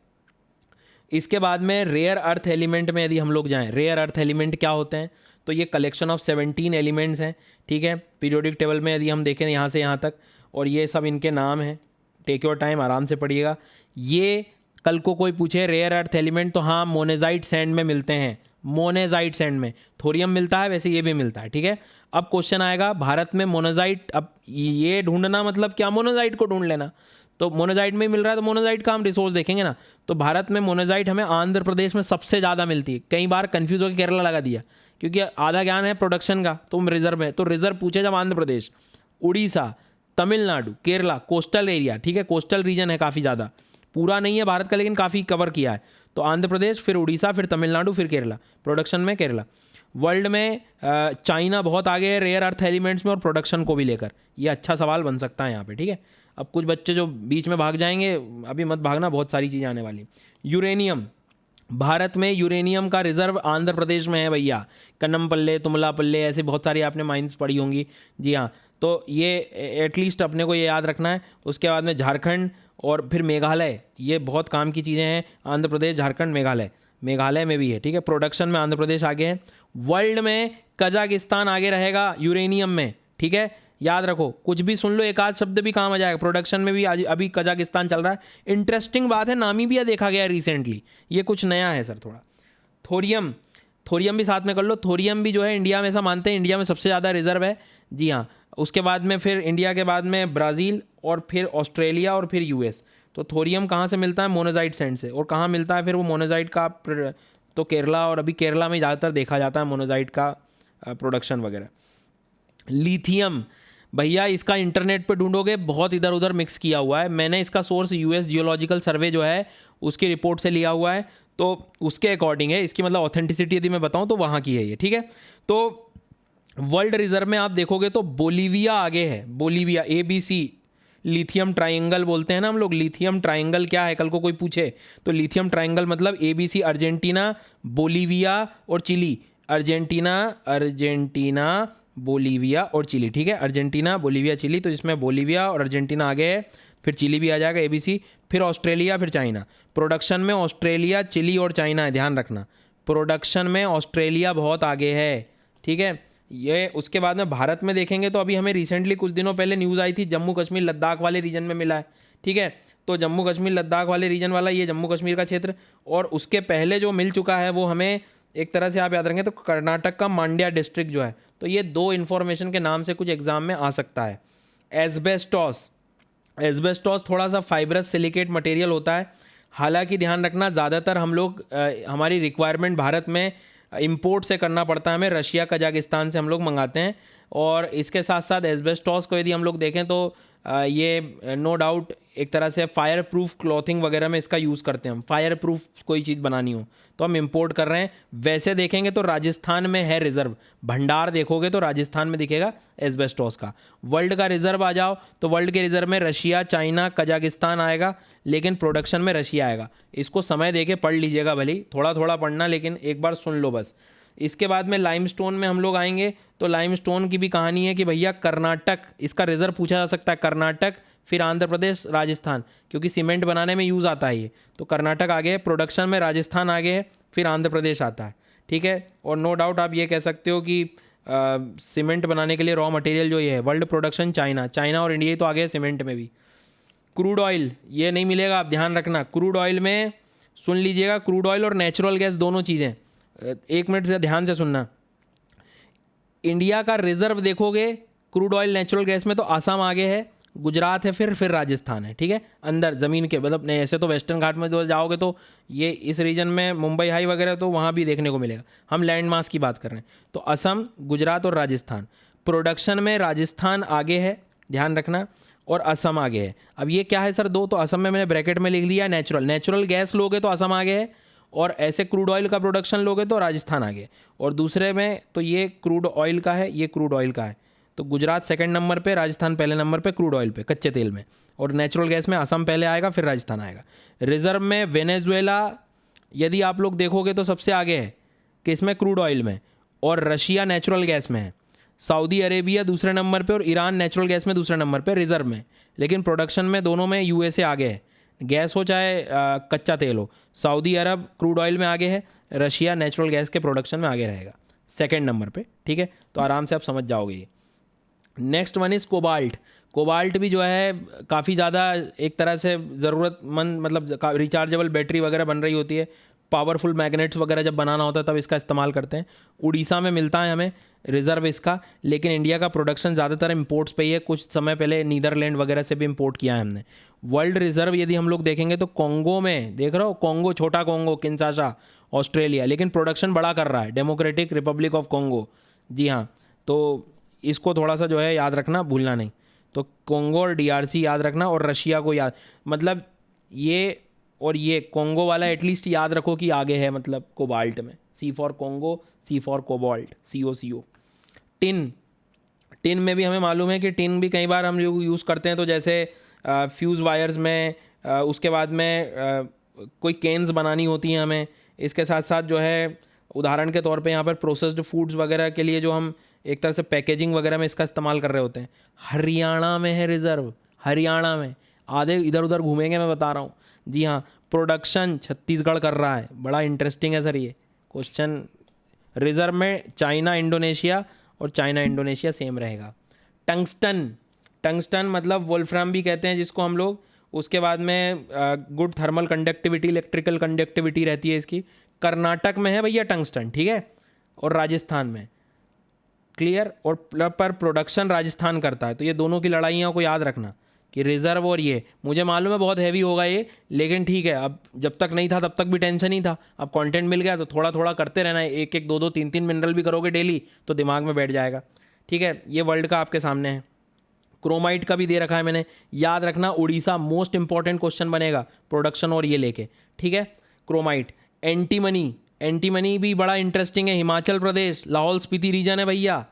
इसके बाद में रेयर अर्थ एलिमेंट में यदि हम लोग जाएं, रेयर अर्थ एलिमेंट क्या होते हैं, तो ये कलेक्शन ऑफ 17 एलिमेंट्स हैं, ठीक है। पीरियोडिक टेबल में यदि हम देखें यहाँ से यहाँ तक, और ये सब इनके नाम हैं, टेक योर टाइम, आराम से पढ़िएगा। ये कल को कोई पूछे रेयर अर्थ एलिमेंट, तो हाँ मोनेजाइट सैंड में मिलते हैं, मोनेजाइट सैंड में थोरियम मिलता है, वैसे ये भी मिलता है, ठीक है। अब क्वेश्चन आएगा भारत में मोनेजाइट, अब ये ढूंढना मतलब क्या, मोनेजाइट को ढूंढ लेना। तो मोनोजाइट में ही मिल रहा है, तो मोनोजाइट का हम रिसोर्स देखेंगे ना। तो भारत में मोनोजाइट हमें आंध्र प्रदेश में सबसे ज़्यादा मिलती है। कई बार कंफ्यूज होकर केरला लगा दिया, क्योंकि आधा ज्ञान है प्रोडक्शन का, तो रिजर्व है, तो रिजर्व पूछे जब आंध्र प्रदेश, उड़ीसा, तमिलनाडु, केरला, कोस्टल एरिया, ठीक है, कोस्टल रीजन है काफ़ी ज़्यादा, पूरा नहीं है भारत का लेकिन काफ़ी कवर किया है। तो आंध्र प्रदेश, फिर उड़ीसा, फिर तमिलनाडु, फिर केरला, प्रोडक्शन में केरला। वर्ल्ड में चाइना बहुत आगे है रेयर अर्थ एलिमेंट्स में और प्रोडक्शन को भी लेकर। ये अच्छा सवाल बन सकता है यहाँ पे, ठीक है। अब कुछ बच्चे जो बीच में भाग जाएंगे, अभी मत भागना, बहुत सारी चीज़ें आने वाली। यूरेनियम, भारत में यूरेनियम का रिजर्व आंध्र प्रदेश में है भैया। कन्नमपल्ले, तुमलापल्ले, ऐसे बहुत सारी आपने माइंस पढ़ी होंगी, जी हाँ। तो ये एटलीस्ट अपने को ये याद रखना है। उसके बाद में झारखंड और फिर मेघालय, ये बहुत काम की चीज़ें हैं। आंध्र प्रदेश, झारखंड, मेघालय, मेघालय में भी है, ठीक है। प्रोडक्शन में आंध्र प्रदेश आगे है। वर्ल्ड में कजाकिस्तान आगे रहेगा यूरेनियम में, ठीक है, याद रखो। कुछ भी सुन लो, एक आध शब्द भी काम आ जाएगा। प्रोडक्शन में भी आज अभी कजाकिस्तान चल रहा है। इंटरेस्टिंग बात है, नामीबिया देखा गया रिसेंटली, ये कुछ नया है सर थोड़ा। थोरियम, थोरियम भी साथ में कर लो। थोरियम भी जो है इंडिया में, ऐसा मानते हैं इंडिया में सबसे ज़्यादा रिजर्व है, जी हाँ। उसके बाद में फिर इंडिया के बाद में ब्राज़ील और फिर ऑस्ट्रेलिया और फिर यूएस। तो थोरियम कहाँ से मिलता है? मोनोजाइट सैंड से। और कहाँ मिलता है फिर वो मोनोजाइट का? तो केरला, और अभी केरला में ज़्यादातर देखा जाता है मोनोजाइट का प्रोडक्शन वगैरह। लिथियम भैया, इसका इंटरनेट पे ढूंढोगे, बहुत इधर उधर मिक्स किया हुआ है। मैंने इसका सोर्स यूएस जियोलॉजिकल सर्वे जो है उसकी रिपोर्ट से लिया हुआ है, तो उसके अकॉर्डिंग है। इसकी मतलब ऑथेंटिसिटी यदि मैं बताऊं तो वहाँ की है ये, ठीक है। तो वर्ल्ड रिजर्व में आप देखोगे तो बोलीविया आगे है। बोलीविया, ABC, लिथियम ट्राइंगल बोलते हैं ना हम लोग। लिथियम ट्राइंगल क्या है, कल को कोई पूछे तो लिथियम ट्राइंगल मतलब ABC, अर्जेंटीना, बोलीविया और चिली। अर्जेंटीना, बोलीविया और चिली, ठीक है। अर्जेंटीना, बोलीविया, चिली, तो इसमें बोलीविया और अर्जेंटीना आगे है, फिर चिली भी आ जाएगा, ABC, फिर ऑस्ट्रेलिया, फिर चाइना। प्रोडक्शन में ऑस्ट्रेलिया, चिली और चाइना है, ध्यान रखना। प्रोडक्शन में ऑस्ट्रेलिया बहुत आगे है, ठीक है ये। उसके बाद में भारत में देखेंगे तो अभी हमें रिसेंटली कुछ दिनों पहले न्यूज़ आई थी, जम्मू कश्मीर लद्दाख वाले रीजन में मिला है, ठीक है। तो जम्मू कश्मीर लद्दाख वाले रीजन वाला, ये जम्मू कश्मीर का क्षेत्र। और उसके पहले जो मिल चुका है वो हमें एक तरह से आप याद रखेंगे तो कर्नाटक का मांड्या डिस्ट्रिक्ट जो है। तो ये दो इन्फॉर्मेशन के नाम से कुछ एग्जाम में आ सकता है। एस्बेस्टॉस, एस्बेस्टॉस थोड़ा सा फाइब्रस सिलिकेट मटेरियल होता है। हालांकि ध्यान रखना, ज़्यादातर हम लोग हमारी रिक्वायरमेंट भारत में इंपोर्ट से करना पड़ता है हमें, रशिया, कजाकिस्तान से हम लोग मंगाते हैं। और इसके साथ साथ एस्बेस्टॉस को यदि हम लोग देखें तो ये नो डाउट एक तरह से फायर प्रूफ क्लॉथिंग वगैरह में इसका यूज़ करते हैं हम। फायर प्रूफ कोई चीज़ बनानी हो तो हम इंपोर्ट कर रहे हैं। वैसे देखेंगे तो राजस्थान में है रिजर्व, भंडार देखोगे तो राजस्थान में दिखेगा एस्बेस्टॉस का। वर्ल्ड का रिजर्व आ जाओ तो वर्ल्ड के रिजर्व में रशिया, चाइना, कजाकिस्तान आएगा, लेकिन प्रोडक्शन में रशिया आएगा। इसको समय दे के पढ़ लीजिएगा, भले थोड़ा थोड़ा पढ़ना, लेकिन एक बार सुन लो बस। इसके बाद में लाइमस्टोन में हम लोग आएंगे तो लाइमस्टोन की भी कहानी है कि भैया कर्नाटक, इसका रिजर्व पूछा जा सकता है। कर्नाटक, फिर आंध्र प्रदेश, राजस्थान, क्योंकि सीमेंट बनाने में यूज़ आता है ये। तो कर्नाटक आगे है, प्रोडक्शन में राजस्थान आगे है, फिर आंध्र प्रदेश आता है, ठीक है। और नो डाउट आप ये कह सकते हो कि सीमेंट बनाने के लिए रॉ मटेरियल जो ये है, वर्ल्ड प्रोडक्शन चाइना, चाइना और इंडिया तो आगे है सीमेंट में भी। क्रूड ऑयल ये नहीं मिलेगा, आप ध्यान रखना। क्रूड ऑयल में सुन लीजिएगा, क्रूड ऑयल और नेचुरल गैस दोनों चीज़ें, एक मिनट से ध्यान से सुनना। इंडिया का रिजर्व देखोगे क्रूड ऑयल नेचुरल गैस में तो आसाम आगे है, गुजरात है, फिर राजस्थान है, ठीक है। अंदर ज़मीन के मतलब नहीं, ऐसे तो वेस्टर्न घाट में जो जाओगे तो ये इस रीजन में मुंबई हाई वगैरह तो वहाँ भी देखने को मिलेगा। हम लैंड मास की बात कर रहे हैं। तो असम, गुजरात और राजस्थान। प्रोडक्शन में राजस्थान आगे है, ध्यान रखना, और असम आगे है। अब ये क्या है सर दो, तो असम में मैंने ब्रैकेट में लिख लिया नेचुरल गैस लोगे तो असम आगे है, और ऐसे क्रूड ऑयल का प्रोडक्शन लोगे तो राजस्थान आगे। और दूसरे में तो ये क्रूड ऑयल का है, ये क्रूड ऑयल का है, तो गुजरात सेकंड नंबर पे, राजस्थान पहले नंबर पे क्रूड ऑयल पे, कच्चे तेल में। और नेचुरल गैस में असम पहले आएगा, फिर राजस्थान आएगा। रिजर्व में वेनेजुएला यदि आप लोग देखोगे तो सबसे आगे है, किसमें? क्रूड ऑयल में। और रशिया नेचुरल गैस में है। सऊदी अरेबिया दूसरे नंबर पे और ईरान नेचुरल गैस में दूसरे नंबर पे रिजर्व में। लेकिन प्रोडक्शन में दोनों में यूएसए आगे है, गैस हो चाहे कच्चा तेल हो। सऊदी अरब क्रूड ऑयल में आगे है, रशिया नेचुरल गैस के प्रोडक्शन में आगे रहेगा सेकंड नंबर पे, ठीक है। तो आराम से आप समझ जाओगे ये। Next one is cobalt. Cobalt भी जो है काफ़ी ज़्यादा एक तरह से ज़रूरतमंद, मतलब रिचार्जेबल बैटरी वगैरह बन रही होती है। पावरफुल मैग्नेट्स वगैरह जब बनाना होता है तब इसका इस्तेमाल करते हैं। उड़ीसा में मिलता है हमें रिज़र्व इसका, लेकिन इंडिया का प्रोडक्शन ज़्यादातर इम्पोर्ट्स पे ही है। कुछ समय पहले नीदरलैंड वगैरह से भी इम्पोर्ट किया है हमने। वर्ल्ड रिज़र्व यदि हम लोग देखेंगे तो कॉन्गो में, देख रहे हो, कॉन्गो, छोटा कॉन्गो, किंशासा, ऑस्ट्रेलिया, लेकिन प्रोडक्शन बड़ा कर रहा है, डेमोक्रेटिक रिपब्लिक ऑफ कॉन्गो। जी हाँ, तो इसको थोड़ा सा जो है याद रखना, भूलना नहीं। तो कॉन्गो और डीआरसी याद रखना, और रशिया को याद, मतलब ये और ये कॉन्गो वाला एटलीस्ट याद रखो कि आगे है, मतलब कोबाल्ट में, C for Congo, C for cobalt, CO। Tin, tin में भी हमें मालूम है कि टिन भी कई बार हम लोग यूज़ करते हैं, तो जैसे फ्यूज़ वायर्स में, उसके बाद में कोई केन्स बनानी होती हैं हमें। इसके साथ साथ जो है उदाहरण के तौर पे यहाँ पर प्रोसेस्ड फूड्स वगैरह के लिए जो हम एक तरह से पैकेजिंग वगैरह में इसका इस्तेमाल कर रहे होते हैं। हरियाणा में है रिज़र्व, हरियाणा में, आधे इधर उधर घूमेंगे, मैं बता रहा हूँ। जी हाँ, प्रोडक्शन छत्तीसगढ़ कर रहा है, बड़ा इंटरेस्टिंग है सर ये क्वेश्चन। रिज़र्व में चाइना इंडोनेशिया, और चाइना इंडोनेशिया सेम रहेगा। टंगस्टन, टंगस्टन मतलब वोल्फ्राम भी कहते हैं जिसको हम लोग। उसके बाद में good thermal conductivity, electrical conductivity रहती है इसकी। कर्नाटक में है भैया टंगस्टन, ठीक है, और राजस्थान में, क्लियर। और पर प्रोडक्शन राजस्थान करता है। तो ये दोनों की लड़ाइयों को याद रखना कि रिज़र्व और ये, मुझे मालूम है बहुत हैवी होगा ये, लेकिन ठीक है, अब जब तक नहीं था तब तक भी टेंशन ही था, अब कंटेंट मिल गया तो थोड़ा थोड़ा करते रहना है। एक एक, दो दो, तीन तीन मिनरल भी करोगे डेली तो दिमाग में बैठ जाएगा, ठीक है। ये वर्ल्ड का आपके सामने है। क्रोमाइट का भी दे रखा है मैंने, याद रखना। उड़ीसा मोस्ट इंपॉर्टेंट क्वेश्चन बनेगा प्रोडक्शन और ये लेके, ठीक है। क्रोमाइट। एंटीमनी, एंटीमनी भी बड़ा इंटरेस्टिंग है। हिमाचल प्रदेश, लाहौल स्पीति रीजन है भैया,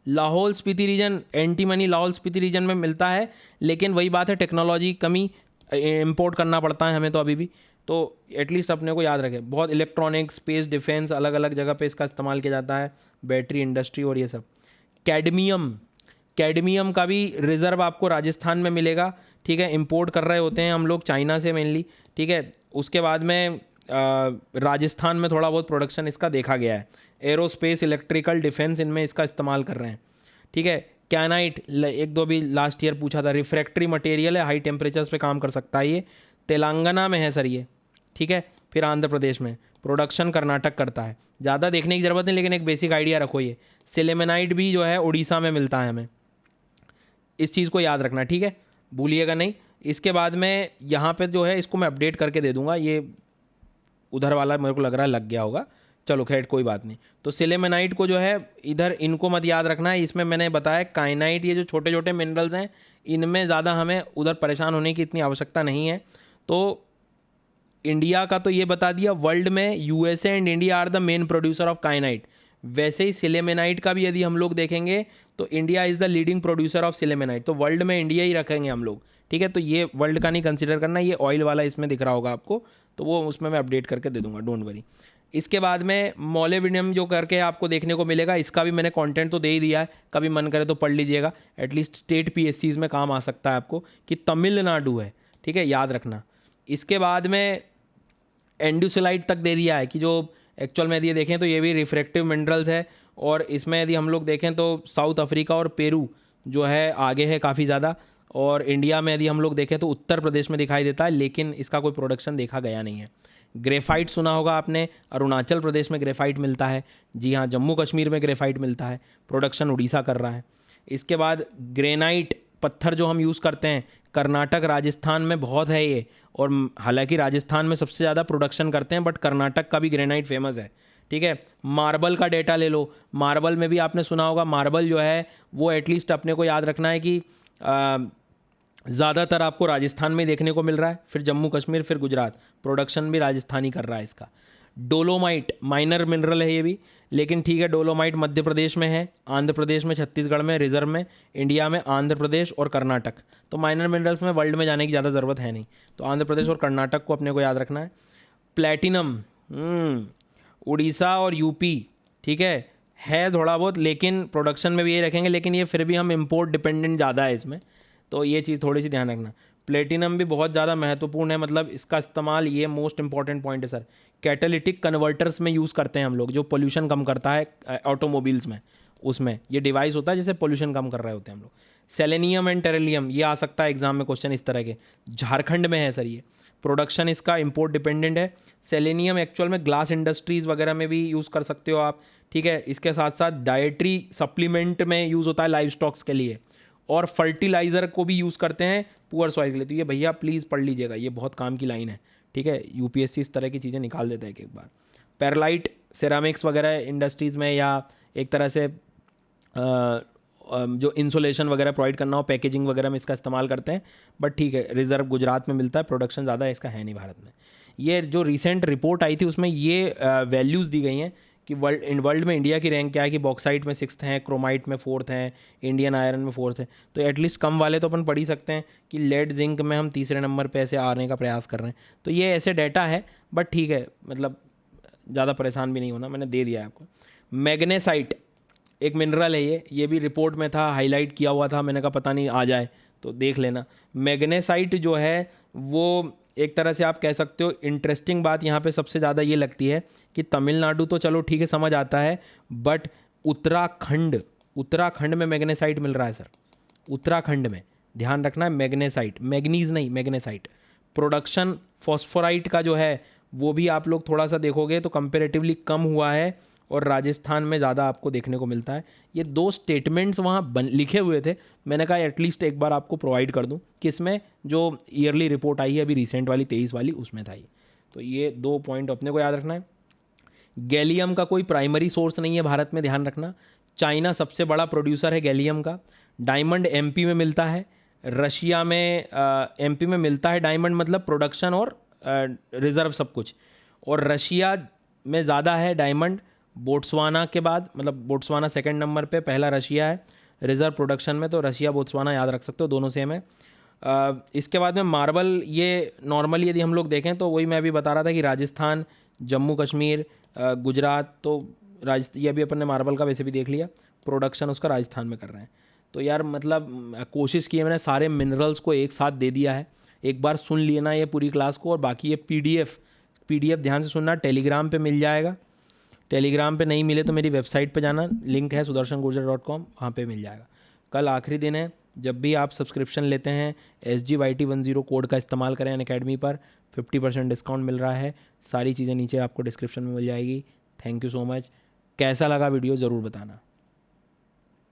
Lahaul Spiti region, antimony Lahaul Spiti region में मिलता है, लेकिन वही बात है, टेक्नोलॉजी कमी, इंपोर्ट करना पड़ता है हमें तो अभी भी। तो एटलीस्ट अपने को याद रखें, बहुत इलेक्ट्रॉनिक्स, स्पेस, डिफेंस, अलग अलग जगह पे इसका इस्तेमाल किया जाता है, बैटरी इंडस्ट्री और ये सब। कैडमियम, कैडमियम का भी रिज़र्व आपको राजस्थान में मिलेगा, ठीक है। इंपोर्ट कर रहे होते हैं हम लोग चाइना से मेनली, ठीक है। उसके बाद में राजस्थान में थोड़ा बहुत प्रोडक्शन इसका देखा गया है। एरोस्पेस, इलेक्ट्रिकल, डिफेंस, इनमें इसका इस्तेमाल कर रहे हैं, ठीक है। कैनाइट, एक दो भी लास्ट ईयर पूछा था, रिफ्रैक्टरी मटेरियल है, हाई टेम्परेचर्स पे काम कर सकता है ये। तेलंगाना में है सर ये, ठीक है। फिर आंध्र प्रदेश में, प्रोडक्शन कर्नाटक करता है। ज़्यादा देखने की ज़रूरत नहीं, लेकिन एक बेसिक आइडिया रखो। ये सिलेमेनाइट भी जो है उड़ीसा में मिलता है हमें, इस चीज़ को याद रखना, ठीक है, भूलिएगा नहीं। इसके बाद में यहाँ पे जो है इसको मैं अपडेट करके दे दूँगा, ये उधर वाला मेरे को लग रहा है लग गया होगा, चलो खैर कोई बात नहीं। तो सिलेमेनाइट को जो है इधर इनको मत याद रखना है, इसमें मैंने बताया काइनाइट, ये जो छोटे छोटे मिनरल्स हैं इनमें ज़्यादा हमें उधर परेशान होने की इतनी आवश्यकता नहीं है। तो इंडिया का तो ये बता दिया, वर्ल्ड में USA and India are the main producer of kyanite. वैसे ही सिलेमेनाइट का भी यदि हम लोग देखेंगे तो India is the leading producer of sillimanite, तो वर्ल्ड में इंडिया ही रखेंगे हम लोग, ठीक है। तो ये वर्ल्ड का नहीं कंसिडर करना, ये ऑयल वाला इसमें दिख रहा होगा आपको, तो वो उसमें मैं अपडेट करके दे दूंगा, डोंट वरी। इसके बाद में मोलिब्डेनम जो करके आपको देखने को मिलेगा, इसका भी मैंने कंटेंट तो दे ही दिया है, कभी मन करे तो पढ़ लीजिएगा, एटलीस्ट स्टेट PSCs में काम आ सकता है आपको, कि तमिलनाडु है, ठीक है, याद रखना। इसके बाद में एंडुसिलाइट तक दे दिया है, कि जो एक्चुअल में यदि ये देखें तो ये भी रिफ्रैक्टिव मिनरल्स है, और इसमें यदि हम लोग देखें तो साउथ अफ्रीका और पेरू जो है आगे है काफ़ी ज़्यादा, और इंडिया में यदि हम लोग देखें तो उत्तर प्रदेश में दिखाई देता है, लेकिन इसका कोई प्रोडक्शन देखा गया नहीं है। ग्रेफाइट सुना होगा आपने, अरुणाचल प्रदेश में ग्रेफाइट मिलता है, जी हाँ, जम्मू कश्मीर में ग्रेफाइट मिलता है, प्रोडक्शन उड़ीसा कर रहा है। इसके बाद ग्रेनाइट पत्थर जो हम यूज़ करते हैं, कर्नाटक, राजस्थान में बहुत है ये, और हालांकि राजस्थान में सबसे ज़्यादा प्रोडक्शन करते हैं, बट कर्नाटक का भी ग्रेनाइट फेमस है, ठीक है। मार्बल का डेटा ले लो, मार्बल में भी आपने सुना होगा, मार्बल जो है वो एटलीस्ट अपने को याद रखना है कि ज़्यादातर आपको राजस्थान में देखने को मिल रहा है, फिर जम्मू कश्मीर, फिर गुजरात, प्रोडक्शन भी राजस्थान ही कर रहा है इसका। डोलोमाइट माइनर मिनरल है ये भी, लेकिन ठीक है, डोलोमाइट मध्य प्रदेश में है, आंध्र प्रदेश में, छत्तीसगढ़ में, रिजर्व में, इंडिया में आंध्र प्रदेश और कर्नाटक। तो माइनर मिनरल्स में वर्ल्ड में जाने की ज़्यादा ज़रूरत है नहीं, तो आंध्र प्रदेश और कर्नाटक को अपने को याद रखना है। प्लैटिनम उड़ीसा और यूपी, ठीक है थोड़ा बहुत, लेकिन प्रोडक्शन में भी यही रखेंगे, लेकिन ये फिर भी हम इम्पोर्ट डिपेंडेंट ज़्यादा है इसमें, तो ये चीज़ थोड़ी सी ध्यान रखना। प्लेटिनम भी बहुत ज़्यादा महत्वपूर्ण है, मतलब इसका इस्तेमाल, ये मोस्ट इंपॉर्टेंट पॉइंट है सर, कैटालिटिक कन्वर्टर्स में यूज़ करते हैं हम लोग, जो पोल्यूशन कम करता है ऑटोमोबाइल्स में, उसमें ये डिवाइस होता है जिससे पोल्यूशन कम कर रहे होते हैं हम लोग। सेलेनियम एंड टेरिलियम, ये आ सकता है एग्जाम में क्वेश्चन इस तरह के, झारखंड में है सर ये, प्रोडक्शन इसका इंपोर्ट डिपेंडेंट है। सेलेनियम एक्चुअल में ग्लास इंडस्ट्रीज़ वगैरह में भी यूज़ कर सकते हो आप, ठीक है। इसके साथ साथ डाइटरी सप्लीमेंट में यूज़ होता है लाइव स्टॉक्स के लिए, और फर्टिलाइज़र को भी यूज़ करते हैं पुअर सॉइल के लिए। तो ये भैया प्लीज़ पढ़ लीजिएगा, ये बहुत काम की लाइन है, ठीक है। यूपीएससी इस तरह की चीज़ें निकाल देता है एक बार। पेरलाइट सेरामिक्स वगैरह इंडस्ट्रीज़ में, या एक तरह से जो इंसुलेशन वगैरह प्रोवाइड करना हो, पैकेजिंग वगैरह में इसका इस्तेमाल करते हैं। बट ठीक है, रिजर्व गुजरात में मिलता है, प्रोडक्शन ज़्यादा इसका है नहीं भारत में। ये जो रिसेंट रिपोर्ट आई थी उसमें ये वैल्यूज़ दी गई हैं कि वर्ल्ड में इंडिया की रैंक क्या है, कि बॉक्साइट में 6th हैं, क्रोमाइट में 4th हैं, इंडियन आयरन में 4th है। तो एटलीस्ट कम वाले तो अपन पढ़ ही सकते हैं कि लेड जिंक में हम तीसरे नंबर पे ऐसे आने का प्रयास कर रहे हैं। तो ये ऐसे डाटा है, बट ठीक है, मतलब ज़्यादा परेशान भी नहीं होना, मैंने दे दिया है आपको। मैग्नेसाइट एक मिनरल है, ये भी रिपोर्ट में था, हाईलाइट किया हुआ था, मैंने कहा पता नहीं आ जाए तो देख लेना। मैग्नेसाइट जो है वो एक तरह से आप कह सकते हो, इंटरेस्टिंग बात यहाँ पे सबसे ज़्यादा ये लगती है कि तमिलनाडु तो चलो ठीक है समझ आता है, बट उत्तराखंड में मैग्नेसाइट मिल रहा है सर। उत्तराखंड में ध्यान रखना है, मैग्नेसाइट, मैग्नीज नहीं, मैग्नेसाइट। प्रोडक्शन फॉस्फोराइट का जो है वो भी आप लोग थोड़ा सा देखोगे तो कंपेरेटिवली कम हुआ है, और राजस्थान में ज़्यादा आपको देखने को मिलता है। ये 2 स्टेटमेंट्स वहाँ लिखे हुए थे, मैंने कहा एटलीस्ट एक बार आपको प्रोवाइड कर दूँ कि इसमें जो ईयरली रिपोर्ट आई है अभी रिसेंट वाली 23 वाली, उसमें था ये। तो ये 2 पॉइंट अपने को याद रखना है। गैलियम का कोई प्राइमरी सोर्स नहीं है भारत में, ध्यान रखना। चाइना सबसे बड़ा प्रोड्यूसर है गैलियम का। डायमंड एमपी में मिलता है, रशिया में एमपी में मिलता है डायमंड, मतलब प्रोडक्शन और रिज़र्व सब कुछ। और रशिया में ज़्यादा है डायमंड, बोट्सवाना के बाद, मतलब बोट्सवाना सेकंड नंबर पे, पहला रशिया है रिज़र्व प्रोडक्शन में। तो रशिया बोट्सवाना याद रख सकते हो, दोनों सेम है। इसके बाद में मार्बल, ये नॉर्मली यदि हम लोग देखें तो वही मैं अभी बता रहा था कि राजस्थान, जम्मू कश्मीर, गुजरात, तो ये अभी अपन ने मार्बल का वैसे भी देख लिया, प्रोडक्शन उसका राजस्थान में कर रहे हैं। तो यार मतलब कोशिश की है मैंने, सारे मिनरल्स को एक साथ दे दिया है। एक बार सुन लेना ये पूरी क्लास को, और बाकी ये पीडीएफ ध्यान से सुनना, टेलीग्राम पे मिल जाएगा। टेलीग्राम पे नहीं मिले तो मेरी वेबसाइट पे जाना, लिंक है sudarsangurjar.com, वहाँ पे मिल जाएगा। कल आखिरी दिन है, जब भी आप सब्सक्रिप्शन लेते हैं SGYT10 कोड का इस्तेमाल करें अनअकैडमी पर, 50% डिस्काउंट मिल रहा है। सारी चीज़ें नीचे आपको डिस्क्रिप्शन में मिल जाएगी। Thank you so much. कैसा लगा वीडियो ज़रूर बताना।